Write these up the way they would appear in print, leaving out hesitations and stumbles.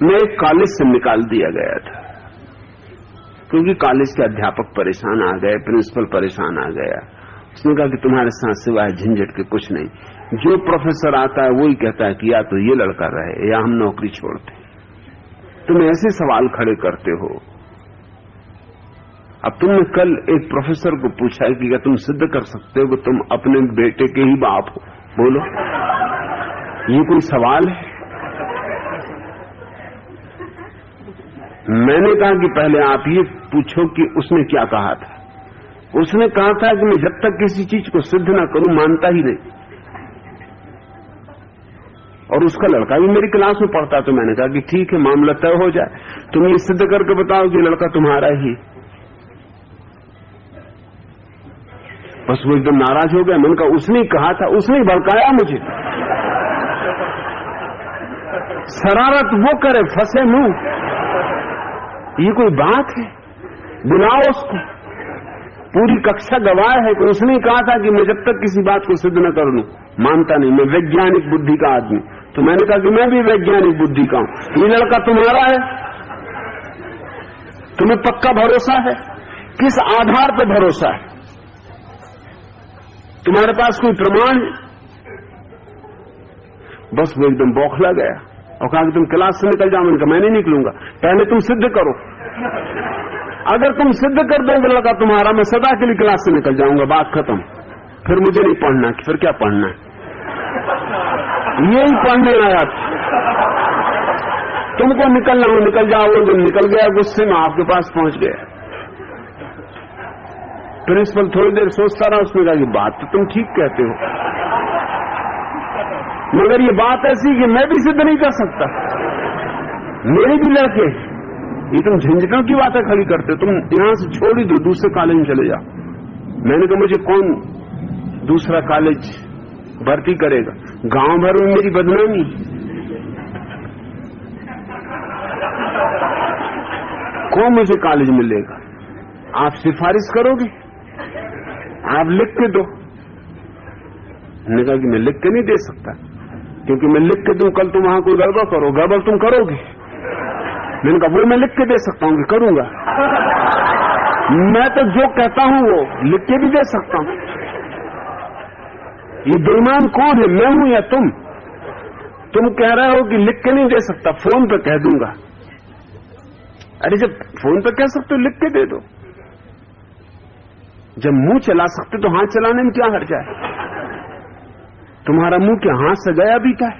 मैं एक कॉलेज से निकाल दिया गया था क्योंकि कॉलेज के अध्यापक परेशान आ गए, प्रिंसिपल परेशान आ गया। उसने कहा कि तुम्हारे साथ सिवाय झंझट के कुछ नहीं, जो प्रोफेसर आता है वही कहता है कि या तो ये लड़का रहे या हम नौकरी छोड़ते। तुम ऐसे सवाल खड़े करते हो। अब तुमने कल एक प्रोफेसर को पूछा है कि क्या तुम सिद्ध कर सकते हो कि तुम अपने बेटे के ही बाप हो? बोलो, ये कोई सवाल है? मैंने कहा कि पहले आप ये पूछो कि उसने क्या कहा था। उसने कहा था कि मैं जब तक किसी चीज को सिद्ध ना करूं मानता ही नहीं। और उसका लड़का भी मेरी क्लास में पढ़ता, तो मैंने कहा कि ठीक है, मामला तय हो जाए, तुम ये सिद्ध करके बताओ कि लड़का तुम्हारा ही। बस वो एकदम नाराज हो गया। मैंने कहा उसने ही कहा था, उसने ही भड़काया मुझे। शरारत वो करे, फंसे मुंह, ये कोई बात है? बुलाओ उसको, पूरी कक्षा गवाह है कि उसने कहा था कि मैं जब तक किसी बात को सिद्ध न कर लूं मानता नहीं, मैं वैज्ञानिक बुद्धि का आदमी। तो मैंने कहा कि मैं भी वैज्ञानिक बुद्धि का हूं। ये लड़का तुम्हारा है, तुम्हें पक्का भरोसा है? किस आधार पर भरोसा है? तुम्हारे पास कोई प्रमाण है? बस वो एकदम बौखला गया और कहा कि तुम क्लास से निकल जाओ। मैंने कहा मैं नहीं निकलूंगा, पहले तुम सिद्ध करो। अगर तुम सिद्ध कर दोगे लड़का तुम्हारा, मैं सदा के लिए क्लास से निकल जाऊंगा, बात खत्म। फिर मुझे नहीं पढ़ना, फिर क्या पढ़ना है? यही पढ़ने आया था। तुमको निकलना हो निकल जाओगे। तुम निकल गया, गुस्से में आपके पास पहुंच गया। प्रिंसिपल थोड़ी देर सोचता रहा, उसने कहा कि बात तो तुम ठीक कहते हो, मगर ये बात ऐसी कि मैं भी सिद्ध नहीं कर सकता, मेरे भी लड़के। ये तुम झंझटों की बातें खड़ी करते हो, तुम यहां से छोड़ ही दो, दूसरे कॉलेज में चले जाओ। मैंने कहा मुझे कौन दूसरा कॉलेज भर्ती करेगा? गांव भर में मेरी बदनामी। कौन मुझे कॉलेज में लेगा? आप सिफारिश करोगे? आप लिख के दो। मैंने कहा कि मैं लिख के नहीं दे सकता, क्योंकि मैं लिख के दूं कल तुम वहां कोई गड़बड़ करो, गड़बड़ तुम करोगे। मैंने कहा वो मैं लिख के दे सकता हूं कि करूंगा? मैं तो जो कहता हूं वो लिख के भी दे सकता हूं। ये बेईमान कौन है, मैं हूं या तुम? तुम कह रहे हो कि लिख के नहीं दे सकता, फोन पे कह दूंगा। अरे जब फोन पे कह सकते हो लिख के दे दो। जब मुंह चला सकते तो हाथ चलाने में क्या हर्ज है? तुम्हारा मुंह क्या हाथ से गया भी था?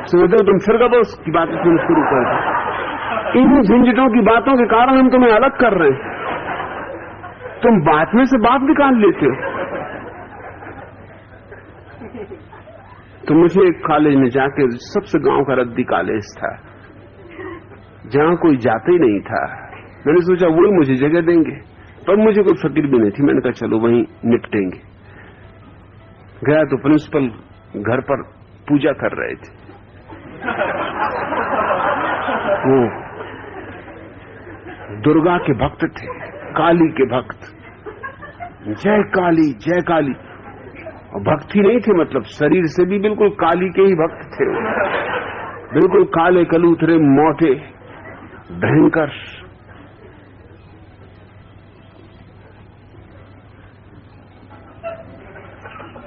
समझो तुम फिर कब उसकी बातें सुनना शुरू कर दो। इन झंझटों की बातों के कारण हम तुम्हें अलग कर रहे हैं। तुम बात में से बात निकाल लेते हो। तो मुझे एक कॉलेज में जाके, सबसे गांव का रद्दी कॉलेज था, जहां कोई जाते ही नहीं था, मैंने सोचा वही मुझे जगह देंगे, पर मुझे कोई फिक्र भी नहीं थी। मैंने कहा चलो वहीं निपटेंगे। गया तो प्रिंसिपल घर पर पूजा कर रहे थे। वो दुर्गा के भक्त थे, काली के भक्त। जय काली जय काली। और भक्ति नहीं थे, मतलब शरीर से भी बिल्कुल काली के ही भक्त थे। बिल्कुल काले कलूथरे, मोटे, भयंकर।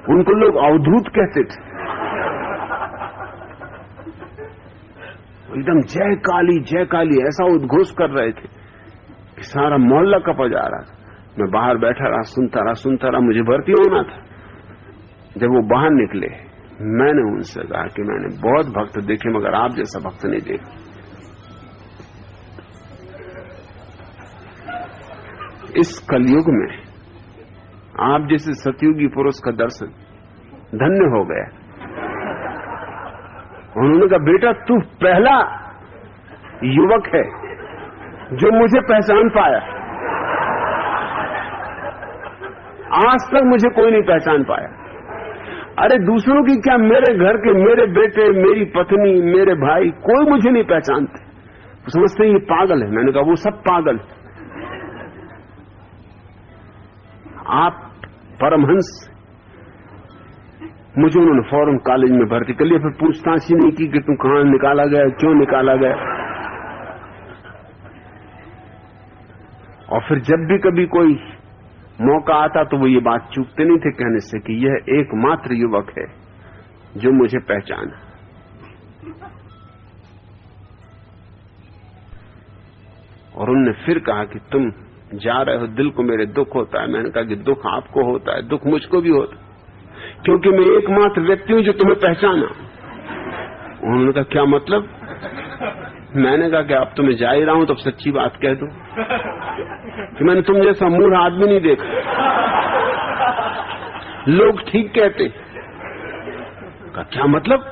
उनको लोग अवधूत कहते थे। एकदम जय काली ऐसा उद्घोष कर रहे थे कि सारा मोहल्ला कपा जा रहा था। मैं बाहर बैठा रहा, सुनता रहा। मुझे भर्ती होना था। जब वो बाहर निकले, मैंने उनसे कहा कि मैंने बहुत भक्त देखे, मगर आप जैसा भक्त नहीं देखा। इस कलयुग में आप जैसे सतयुगी पुरुष का दर्शन धन्य हो गया। उन्होंने कहा बेटा तू पहला युवक है जो मुझे पहचान पाया। आज तक मुझे कोई नहीं पहचान पाया। अरे दूसरों की क्या, मेरे घर के, मेरे बेटे, मेरी पत्नी, मेरे भाई, कोई मुझे नहीं पहचानते। समझते ये पागल है। मैंने कहा वो सब पागल। आप परमहंस। मुझे उन्होंने फौरन कॉलेज में भर्ती कर लिया। फिर पूछताछ ही नहीं की कि तू कहां निकाला गया, क्यों निकाला गया। और फिर जब भी कभी कोई मौका आता तो वो ये बात चूकते नहीं थे कहने से कि यह एकमात्र युवक है जो मुझे पहचाना। और उनने फिर कहा कि तुम जा रहे हो, दिल को मेरे दुख होता है। मैंने कहा कि दुख आपको होता है, दुख मुझको भी होता है, क्योंकि मैं एकमात्र व्यक्ति हूं जो तुम्हें पहचाना। उन्होंने कहा क्या मतलब? मैंने कहा कि अब तो मैं जा ही रहा हूं, तब सच्ची बात कह दूं कि मैंने तुम जैसा मूढ़ आदमी नहीं देखा। लोग ठीक कहते। कहा क्या मतलब?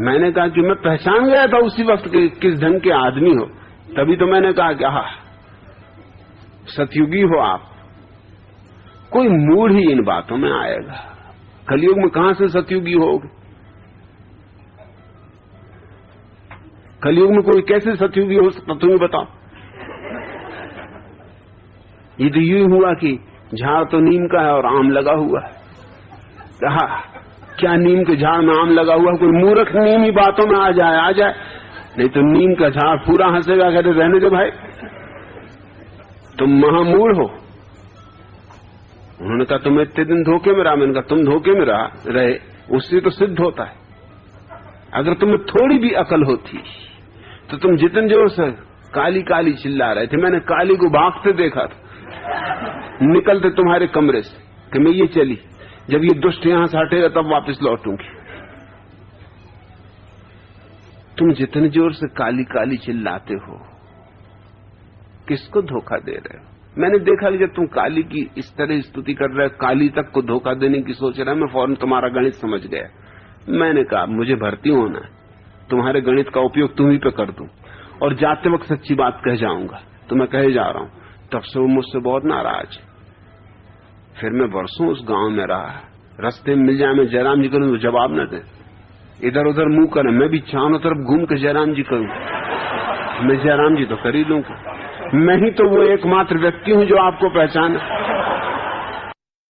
मैंने कहा कि मैं पहचान गया था उसी वक्त कि किस ढंग के आदमी हो, तभी तो मैंने कहा कि आह सतयुगी हो आप। कोई मूढ़ ही इन बातों में आएगा। कलयुग में कहां से सतयुगी होगे? कलयुग में कोई कैसे सतयुगी हो सकता, तुम्हें बताओ। ये तो यूं हुआ कि झाड़ तो नीम का है और आम लगा हुआ है। कहा क्या नीम के झाड़ में आम लगा हुआ? कोई मूर्ख नीम ही बातों में आ जाए, नहीं तो नीम का झाड़ पूरा हंसेगा, कहते रहने दे भाई, तुम महामूढ़ हो। उन्होंने कहा तुम इतने दिन धोखे में रहा। मैंने कहा तुम धोखे में रहे, उससे तो सिद्ध होता है। अगर तुम्हें थोड़ी भी अकल होती तो तुम जितने जोर से काली काली चिल्ला रहे थे, मैंने काली को भागते देखा था निकलते तुम्हारे कमरे से कि मैं ये चली, जब ये दुष्ट यहां से हटेगा तब वापस लौटूंगी। तुम जितने जोर से काली काली चिल्लाते हो, किसको धोखा दे रहे हो? मैंने देखा कि जब तुम काली की इस तरह स्तुति कर रहे हो, काली तक को धोखा देने की सोच रहा है, मैं फौरन तुम्हारा गणित समझ गया। मैंने कहा मुझे भर्ती होना है, तुम्हारे गणित का उपयोग तुम्ही पे कर दूं और जाते वक्त सच्ची बात कह जाऊंगा। तो मैं कहे जा रहा हूं। तब से वो मुझसे बहुत नाराज। फिर मैं बरसों उस गांव में रहा, रास्ते में मिल जाए मैं जयराम जी करूं तो जवाब न दे, इधर उधर मुंह करें, मैं भी चारों तरफ घूम के जयराम जी करूं। मैं जयराम जी तो कर ही लूंगा, मैं ही तो वो एकमात्र व्यक्ति हूं जो आपको पहचाना।